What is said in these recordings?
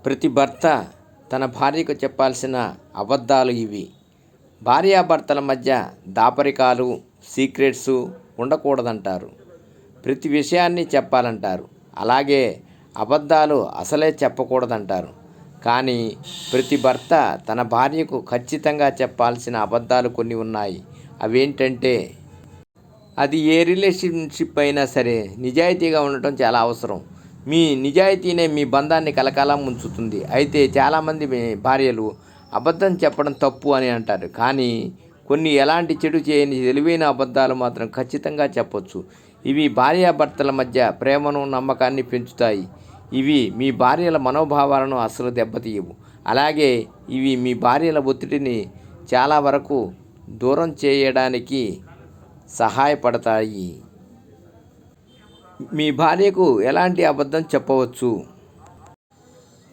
ప్రతి భర్త తన భార్యకు చెప్పాల్సిన అబద్ధాలు ఇవి. భార్యాభర్తల మధ్య దాపరికాలు, సీక్రెట్స్ ఉండకూడదంటారు. ప్రతి విషయాన్ని చెప్పాలంటారు. అలాగే అబద్ధాలు అసలే చెప్పకూడదంటారు. కానీ ప్రతి భర్త తన భార్యకు ఖచ్చితంగా చెప్పాల్సిన అబద్ధాలు కొన్ని ఉన్నాయి. అవేంటంటే, అది ఏ రిలేషన్షిప్ అయినా సరే నిజాయితీగా ఉండటం చాలా అవసరం. మీ నిజాయితీనే మీ బంధాన్ని కలకాలం ఉంచుతుంది. అయితే చాలామంది భార్యలు అబద్ధం చెప్పడం తప్పు అని అంటారు. కానీ కొన్ని ఎలాంటి చెడు చేయని తెలివైన అబద్ధాలు మాత్రం ఖచ్చితంగా చెప్పొచ్చు. ఇవి భార్యాభర్తల మధ్య ప్రేమను, నమ్మకాన్ని పెంచుతాయి. ఇవి మీ భార్యల మనోభావాలను అస్సలు దెబ్బతీయవు. అలాగే ఇవి మీ భార్యల ఒత్తిడిని చాలా వరకు దూరం చేయడానికి సహాయపడతాయి. మీ భార్యకు ఎలాంటి అబద్ధం చెప్పవచ్చు?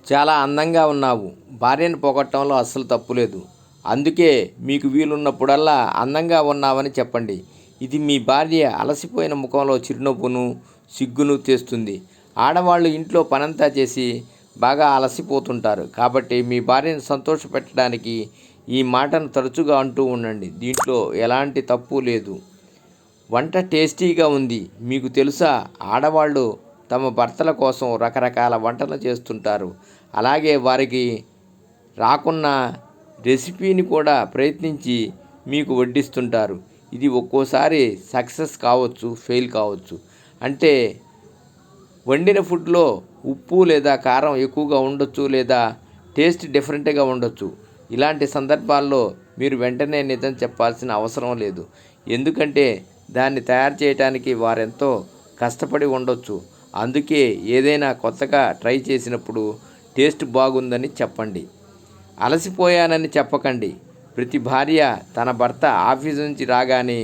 చాలా అందంగా ఉన్నావు. భార్యను పొగట్టడంలో అస్సలు తప్పులేదు. అందుకే మీకు వీలున్నప్పుడల్లా అందంగా ఉన్నావని చెప్పండి. ఇది మీ భార్య అలసిపోయిన ముఖంలో చిరునవ్వును, సిగ్గును తెస్తుంది. ఆడవాళ్ళు ఇంట్లో పనంతా చేసి బాగా అలసిపోతుంటారు. కాబట్టి మీ భార్యను సంతోషపెట్టడానికి ఈ మాటను తరచుగా అంటూ ఉండండి. దీంట్లో ఎలాంటి తప్పు లేదు. వంట టేస్టీగా ఉంది. మీకు తెలుసా, ఆడవాళ్ళు తమ భర్తల కోసం రకరకాల వంటలు చేస్తుంటారు. అలాగే వారికి రాకున్న రెసిపీని కూడా ప్రయత్నించి మీకు వడ్డిస్తుంటారు. ఇది ఒక్కోసారి సక్సెస్ కావచ్చు, ఫెయిల్ కావచ్చు. అంటే వండిన ఫుడ్లో ఉప్పు లేదా కారం ఎక్కువగా ఉండొచ్చు, లేదా టేస్ట్ డిఫరెంట్గా ఉండొచ్చు. ఇలాంటి సందర్భాల్లో మీరు వెంటనే నిజం చెప్పాల్సిన అవసరం లేదు. ఎందుకంటే దాన్ని తయారు చేయడానికి వారెంతో కష్టపడి ఉండొచ్చు. అందుకే ఏదైనా కొత్తగా ట్రై చేసినప్పుడు టేస్ట్ బాగుందని చెప్పండి. అలసిపోయానని చెప్పకండి. ప్రతి భార్య తన భర్త ఆఫీస్ నుంచి రాగానే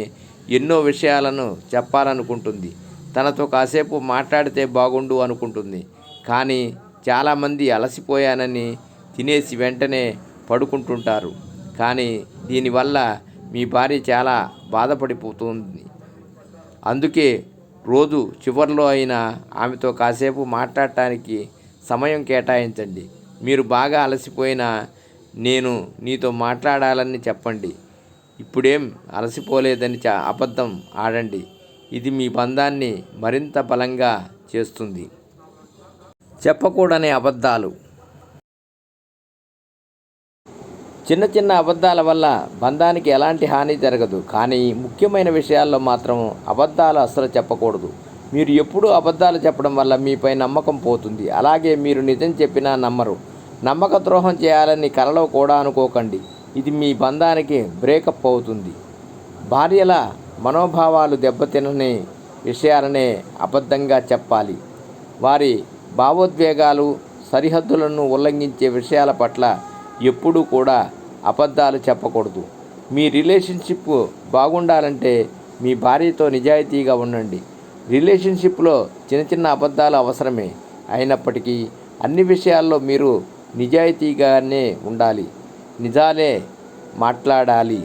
ఎన్నో విషయాలను చెప్పాలనుకుంటుంది. తనతో కాసేపు మాట్లాడితే బాగుండు అనుకుంటుంది. కానీ చాలామంది అలసిపోయానని తినేసి వెంటనే పడుకుంటుంటారు. కానీ దీనివల్ల మీ భార్య చాలా బాధపడిపోతుంది. అందుకే రోజు చివర్లో అయినా ఆమెతో కాసేపు మాట్లాడటానికి సమయం కేటాయించండి. మీరు బాగా అలసిపోయినా నేను నీతో మాట్లాడాలని చెప్పండి. ఇప్పుడేం అలసిపోలేదని అబద్ధం ఆడండి. ఇది మీ బంధాన్ని మరింత బలంగా చేస్తుంది. చెప్పకూడని అబద్ధాలు. చిన్న చిన్న అబద్ధాల వల్ల బంధానికి ఎలాంటి హాని జరగదు. కానీ ముఖ్యమైన విషయాల్లో మాత్రం అబద్ధాలు అస్సలు చెప్పకూడదు. మీరు ఎప్పుడూ అబద్ధాలు చెప్పడం వల్ల మీపై నమ్మకం పోతుంది. అలాగే మీరు నిజం చెప్పినా నమ్మరు. నమ్మక ద్రోహం చేయాలని కలలో కూడా అనుకోకండి. ఇది మీ బంధానికి బ్రేకప్ అవుతుంది. భార్యల మనోభావాలు దెబ్బతినని విషయాలనే అబద్ధంగా చెప్పాలి. వారి భావోద్వేగాలు, సరిహద్దులను ఉల్లంఘించే విషయాల పట్ల ఎప్పుడూ కూడా అబద్ధాలు చెప్పకూడదు. మీ రిలేషన్షిప్ బాగుండాలంటే మీ భార్యతో నిజాయితీగా ఉండండి. రిలేషన్షిప్లో చిన్న చిన్న అబద్ధాలు అవసరమే. అయినప్పటికీ అన్ని విషయాల్లో మీరు నిజాయితీగానే ఉండాలి. నిజాలే మాట్లాడాలి.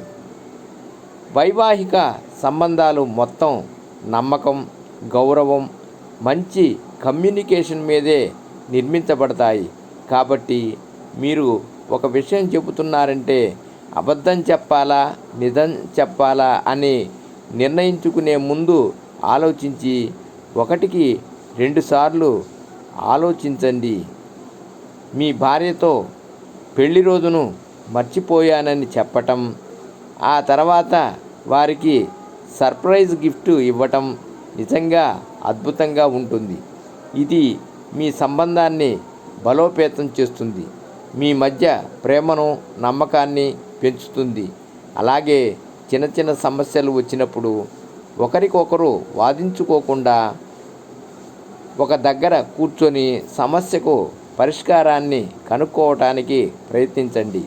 వైవాహిక సంబంధాలు మొత్తం నమ్మకం, గౌరవం, మంచి కమ్యూనికేషన్ మీదే నిర్మించబడతాయి. కాబట్టి మీరు ఒక విషయం చెబుతున్నారంటే అబద్ధం చెప్పాలా, నిజం చెప్పాలా అని నిర్ణయించుకునే ముందు ఆలోచించి 1కి 2 సార్లు ఆలోచించండి. మీ భార్యతో పెళ్లి రోజును మర్చిపోయానని చెప్పటం, ఆ తర్వాత వారికి సర్ప్రైజ్ గిఫ్ట్ ఇవ్వటం నిజంగా అద్భుతంగా ఉంటుంది. ఇది మీ సంబంధాన్ని బలోపేతం చేస్తుంది. మీ మధ్య ప్రేమను, నమ్మకాన్ని పెంచుతుంది. అలాగే చిన్న చిన్న సమస్యలు వచ్చినప్పుడు ఒకరికొకరు వాదించుకోకుండా ఒక దగ్గర కూర్చొని సమస్యకు పరిష్కారాన్ని కనుక్కోవటానికి ప్రయత్నించండి.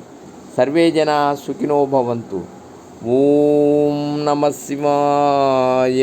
సర్వే జనా సుఖినో భవంతు. ఓం నమః శివాయ.